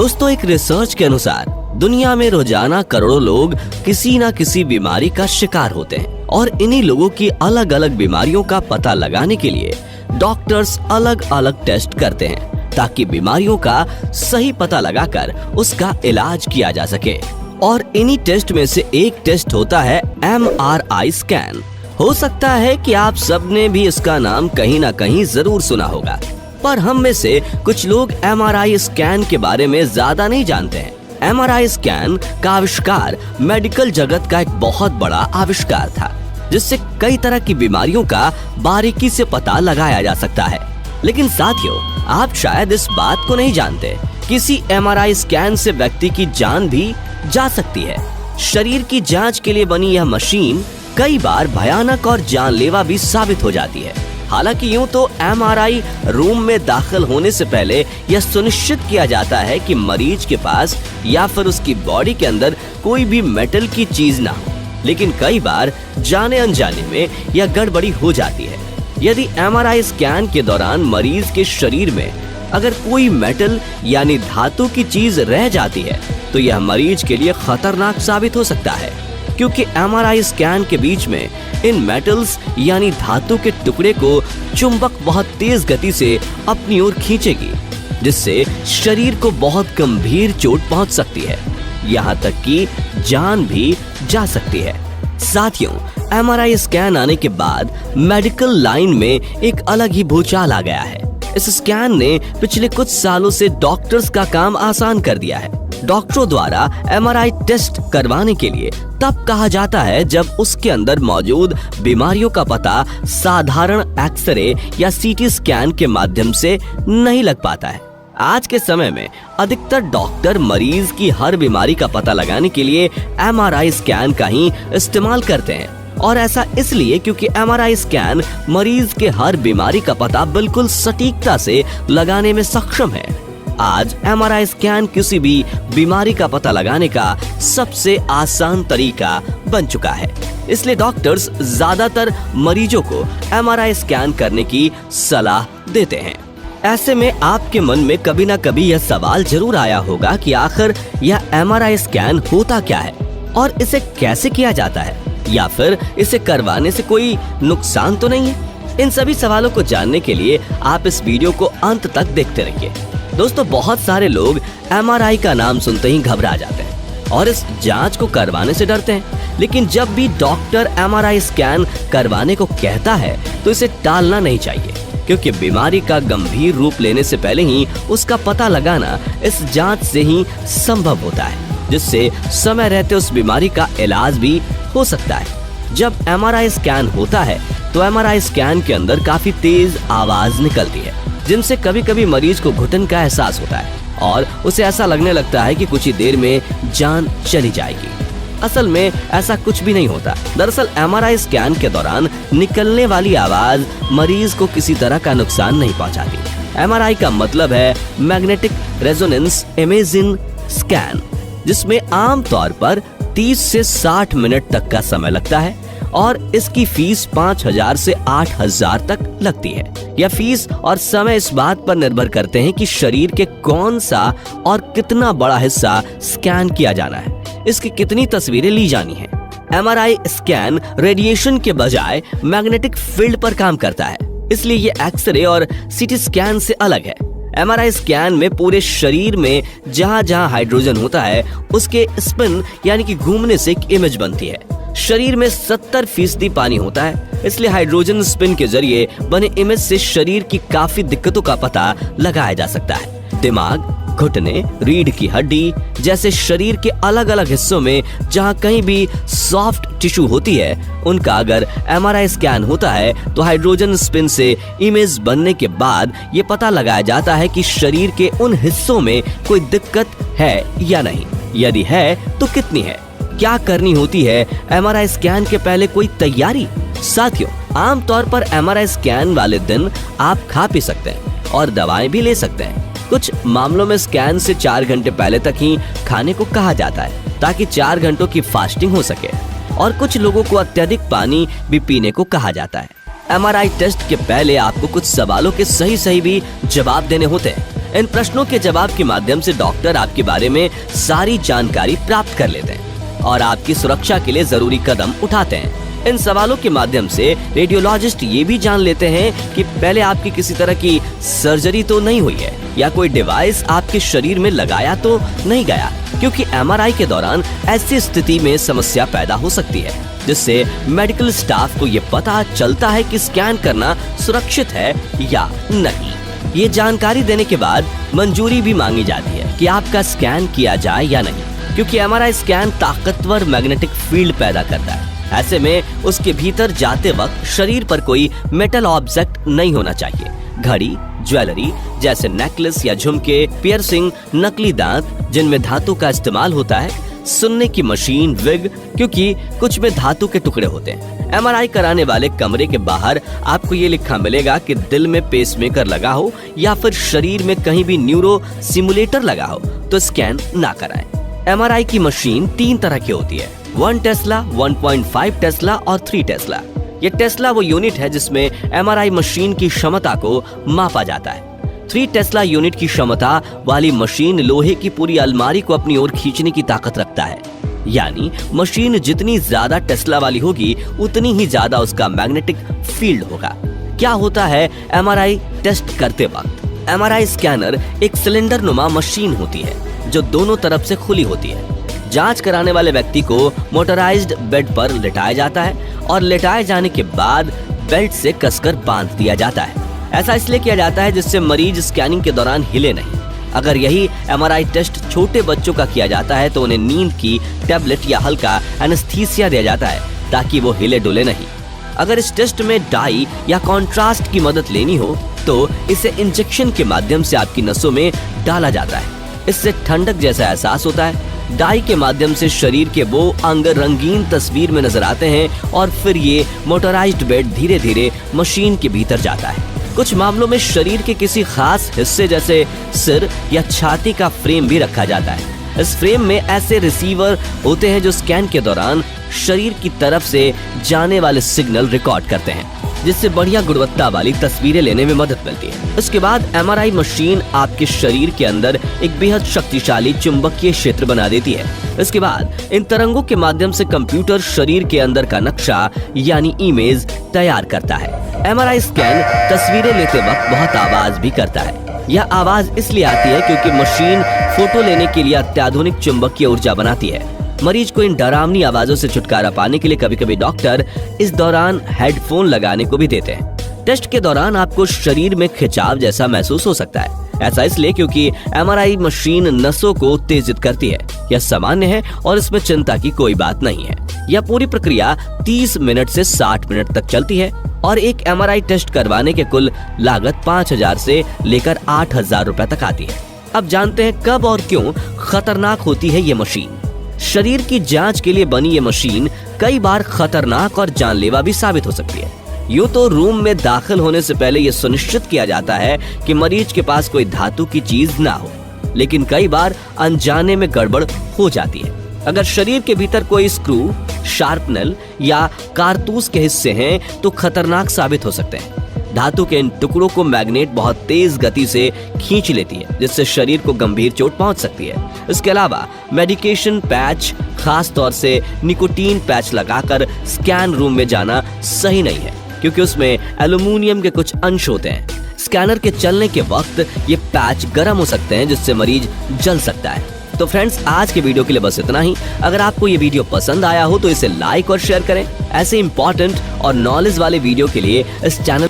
दोस्तों, एक रिसर्च के अनुसार दुनिया में रोजाना करोड़ों लोग किसी न किसी बीमारी का शिकार होते हैं और इन्हीं लोगों की अलग अलग बीमारियों का पता लगाने के लिए डॉक्टर्स अलग अलग टेस्ट करते हैं ताकि बीमारियों का सही पता लगाकर उसका इलाज किया जा सके। और इन्हीं टेस्ट में से एक टेस्ट होता है MRI स्कैन। हो सकता है कि आप सबने भी इसका नाम कहीं ना कहीं जरूर सुना होगा, पर हम में से कुछ लोग MRI स्कैन के बारे में ज्यादा नहीं जानते हैं। MRI स्कैन का आविष्कार मेडिकल जगत का एक बहुत बड़ा आविष्कार था, जिससे कई तरह की बीमारियों का बारीकी से पता लगाया जा सकता है। लेकिन साथियों, आप शायद इस बात को नहीं जानते, किसी MRI स्कैन से व्यक्ति की जान भी जा सकती है। शरीर की जांच के लिए बनी यह मशीन कई बार भयानक और जानलेवा भी साबित हो जाती है। हालांकि यूं तो MRI रूम में दाखिल होने से पहले यह सुनिश्चित किया जाता है कि मरीज के पास या फिर उसकी बॉडी के अंदर कोई भी मेटल की चीज ना हो, लेकिन कई बार जाने अनजाने में यह गड़बड़ी हो जाती है। यदि MRI स्कैन के दौरान मरीज के शरीर में अगर कोई मेटल यानी धातु की चीज रह जाती है तो यह मरीज के लिए खतरनाक साबित हो सकता है, क्योंकि MRI स्कैन के बीच में इन मेटल्स यानी धातु के टुकड़े को चुंबक बहुत तेज गति से अपनी ओर खींचेगी, जिससे शरीर को बहुत गंभीर चोट पहुंच सकती है, यहाँ तक कि जान भी जा सकती है। साथियों, MRI स्कैन आने के बाद मेडिकल लाइन में एक अलग ही भूचाल आ गया है। इस स्कैन ने पिछले कुछ सालों से डॉक्टर्स का काम आसान कर दिया है। डॉक्टरों द्वारा MRI टेस्ट करवाने के लिए तब कहा जाता है जब उसके अंदर मौजूद बीमारियों का पता साधारण एक्सरे या CT स्कैन के माध्यम से नहीं लग पाता है। आज के समय में अधिकतर डॉक्टर मरीज की हर बीमारी का पता लगाने के लिए MRI स्कैन का ही इस्तेमाल करते हैं, और ऐसा इसलिए क्योंकि MRI स्कैन मरीज के हर बीमारी का पता बिल्कुल सटीकता से लगाने में सक्षम है। आज MRI स्कैन किसी भी बीमारी का पता लगाने का सबसे आसान तरीका बन चुका है, इसलिए डॉक्टर्स ज्यादातर मरीजों को MRI स्कैन करने की सलाह देते हैं। ऐसे में आपके मन में कभी ना कभी यह सवाल जरूर आया होगा कि आखिर यह MRI स्कैन होता क्या है और इसे कैसे किया जाता है, या फिर इसे करवाने से कोई नुकसान तो नहीं है। इन सभी सवालों को जानने के लिए आप इस वीडियो को अंत तक देखते रहिए। दोस्तों, बहुत सारे लोग MRI का नाम सुनते ही घबरा जाते हैं और इस जांच को करवाने से डरते हैं, लेकिन जब भी डॉक्टर MRI स्कैन करवाने को कहता है तो इसे टालना नहीं चाहिए, क्योंकि बीमारी का गंभीर रूप लेने से पहले ही उसका पता लगाना इस जांच से ही संभव होता है, जिससे समय रहते उस बीमारी का इलाज भी हो सकता है। जब MRI स्कैन होता है तो MRI स्कैन के अंदर काफी तेज आवाज निकलती है, जिनसे कभी कभी मरीज को घुटन का एहसास होता है और उसे ऐसा लगने लगता है कि कुछ ही देर में जान चली जाएगी। असल में ऐसा कुछ भी नहीं होता। दरअसल MRI स्कैन के दौरान निकलने वाली आवाज मरीज को किसी तरह का नुकसान नहीं पहुंचाती। MRI का मतलब है मैग्नेटिक रेजोनेंस इमेजिंग स्कैन, जिसमें आमतौर पर 30 से 60 मिनट तक का समय लगता है और इसकी फीस 5000 से 8000 तक लगती है। यह फीस और समय इस बात पर निर्भर करते हैं कि शरीर के कौन सा और कितना बड़ा हिस्सा स्कैन किया जाना है, इसकी कितनी तस्वीरें ली जानी है। MRI स्कैन रेडिएशन के बजाय मैग्नेटिक फील्ड पर काम करता है, इसलिए ये एक्सरे और CT स्कैन से अलग है। MRI स्कैन में पूरे शरीर में जहां जहां हाइड्रोजन होता है उसके स्पिन यानी कि घूमने से एक इमेज बनती है। शरीर में 70% पानी होता है, इसलिए हाइड्रोजन स्पिन के जरिए बने इमेज से शरीर की काफी दिक्कतों का पता लगाया जा सकता है। दिमाग, घुटने, रीढ़ की हड्डी जैसे शरीर के अलग अलग हिस्सों में जहां कहीं भी सॉफ्ट टिश्यू होती है, उनका अगर MRI स्कैन होता है तो हाइड्रोजन स्पिन से इमेज बनने के बाद ये पता लगाया जाता है कि शरीर के उन हिस्सों में कोई दिक्कत है या नहीं, यदि है तो कितनी है। क्या करनी होती है MRI स्कैन के पहले कोई तैयारी? साथियों, आमतौर पर MRI स्कैन वाले दिन आप खा पी सकते हैं और दवाएं भी ले सकते हैं। कुछ मामलों में स्कैन से 4 घंटे पहले तक ही खाने को कहा जाता है ताकि 4 घंटों की फास्टिंग हो सके, और कुछ लोगों को अत्यधिक पानी भी पीने को कहा जाता है। MRI टेस्ट के पहले आपको कुछ सवालों के सही भी जवाब देने होते हैं। इन प्रश्नों के जवाब के माध्यम से डॉक्टर आपके बारे में सारी जानकारी प्राप्त कर लेते हैं और आपकी सुरक्षा के लिए जरूरी कदम उठाते हैं। इन सवालों के माध्यम से रेडियोलॉजिस्ट ये भी जान लेते हैं कि पहले आपकी किसी तरह की सर्जरी तो नहीं हुई है या कोई डिवाइस आपके शरीर में लगाया तो नहीं गया, क्योंकि एमआरआई के दौरान ऐसी स्थिति में समस्या पैदा हो सकती है, जिससे मेडिकल स्टाफ को ये पता चलता है कि स्कैन करना सुरक्षित है या नहीं। ये जानकारी देने के बाद मंजूरी भी मांगी जाती है कि आपका स्कैन किया जाए या नहीं, क्योंकि एमआरआई स्कैन ताकतवर मैग्नेटिक फील्ड पैदा करता है। ऐसे में उसके भीतर जाते वक्त शरीर पर कोई मेटल ऑब्जेक्ट नहीं होना चाहिए। घड़ी, ज्वेलरी जैसे नेकलेस या झुमके, पियर्सिंग, नकली दांत जिनमें धातु का इस्तेमाल होता है, सुनने की मशीन, विग, क्योंकि कुछ में धातु के टुकड़े होते हैं। एमआरआई कराने वाले कमरे के बाहर आपको ये लिखा मिलेगा कि दिल में पेसमेकर लगा हो या फिर शरीर में कहीं भी न्यूरो सिमुलेटर लगा हो तो स्कैन ना कराएं। एमआरआई की मशीन 3 तरह की होती है, 1 टेस्ला, 1.5 टेस्ला और 3 टेस्ला। ये टेस्ला वो यूनिट है जिसमें एमआरआई मशीन की क्षमता को मापा जाता है। 3 टेस्ला यूनिट की क्षमता वाली मशीन लोहे की पूरी अलमारी को अपनी ओर खींचने की ताकत रखता है, यानी मशीन जितनी ज्यादा टेस्ला वाली होगी उतनी ही ज्यादा उसका मैग्नेटिक फील्ड होगा। क्या होता है एमआरआई टेस्ट करते वक्त? एमआरआई स्कैनर एक सिलेंडर नुमा मशीन होती है जो दोनों तरफ से खुली होती है। जांच कराने वाले व्यक्ति को मोटराइज्ड बेड पर लिटाया जाता है और लिटाए जाने के बाद बेल्ट से कसकर बांध दिया जाता है। ऐसा इसलिए किया जाता है जिससे मरीज स्कैनिंग के दौरान हिले नहीं। अगर यही एमआरआई टेस्ट छोटे बच्चों का किया जाता है तो उन्हें नींद की टैबलेट या हल्का एनेस्थीसिया दिया जाता है ताकि वो हिले डुले नहीं। अगर इस टेस्ट में डाई या कॉन्ट्रास्ट की मदद लेनी हो तो इसे इंजेक्शन के माध्यम से आपकी नसों में डाला जाता है। इससे ठंडक जैसा एहसास होता है। डाई के माध्यम से शरीर के वो अंग रंगीन तस्वीर में नजर आते हैं और फिर ये मोटराइज्ड बेड धीरे धीरे मशीन के भीतर जाता है। कुछ मामलों में शरीर के किसी खास हिस्से जैसे सिर या छाती का फ्रेम भी रखा जाता है। इस फ्रेम में ऐसे रिसीवर होते हैं जो स्कैन के दौरान शरीर की तरफ से जाने वाले सिग्नल रिकॉर्ड करते हैं, जिससे बढ़िया गुणवत्ता वाली तस्वीरें लेने में मदद मिलती है। इसके बाद एमआरआई मशीन आपके शरीर के अंदर एक बेहद शक्तिशाली चुंबकीय क्षेत्र बना देती है। इसके बाद इन तरंगों के माध्यम से कंप्यूटर शरीर के अंदर का नक्शा यानी इमेज तैयार करता है। एमआरआई स्कैन तस्वीरें लेते वक्त बहुत आवाज भी करता है। यह आवाज इसलिए आती है क्योंकि मशीन फोटो लेने के लिए अत्याधुनिक चुंबकीय ऊर्जा बनाती है। मरीज को इन डरावनी आवाजों से छुटकारा पाने के लिए कभी कभी डॉक्टर इस दौरान हेडफोन लगाने को भी देते हैं। टेस्ट के दौरान आपको शरीर में खिंचाव जैसा महसूस हो सकता है। ऐसा इसलिए क्योंकि एमआरआई मशीन नसों को उत्तेजित करती है। यह सामान्य है और इसमें चिंता की कोई बात नहीं है। यह पूरी प्रक्रिया 30 मिनट से 60 मिनट तक चलती है और एक एमआरआई टेस्ट करवाने के कुल लागत 5,000 से लेकर 8,000 रुपए तक आती है। अब जानते हैं कब और क्यों खतरनाक होती है ये मशीन। शरीर की जांच के लिए बनी ये मशीन कई बार खतरनाक और जानलेवा भी साबित हो सकती है। यूं तो रूम में दाखिल होने से पहले यह सुनिश्चित किया जाता है कि मरीज के पास कोई धातु की चीज ना हो, लेकिन कई बार अनजाने में गड़बड़ हो जाती है। अगर शरीर के भीतर कोई स्क्रू, शार्पनर या कारतूस के हिस्से हैं तो खतरनाक साबित हो सकते हैं। धातु के इन टुकड़ों को मैग्नेट बहुत तेज गति से खींच लेती है, जिससे शरीर को गंभीर चोट पहुंच सकती है। इसके अलावा मेडिकेशन पैच, खास तौर से निकोटीन पैच लगाकर स्कैन रूम में जाना सही नहीं है, क्योंकि उसमें एल्युमिनियम के कुछ अंश होते हैं। स्कैनर के चलने के वक्त ये पैच गर्म हो सकते हैं, जिससे मरीज जल सकता है। तो फ्रेंड्स, आज के वीडियो के लिए बस इतना ही। अगर आपको ये वीडियो पसंद आया हो तो इसे लाइक और शेयर करें। ऐसे इंपॉर्टेंट और नॉलेज वाले वीडियो के लिए इस चैनल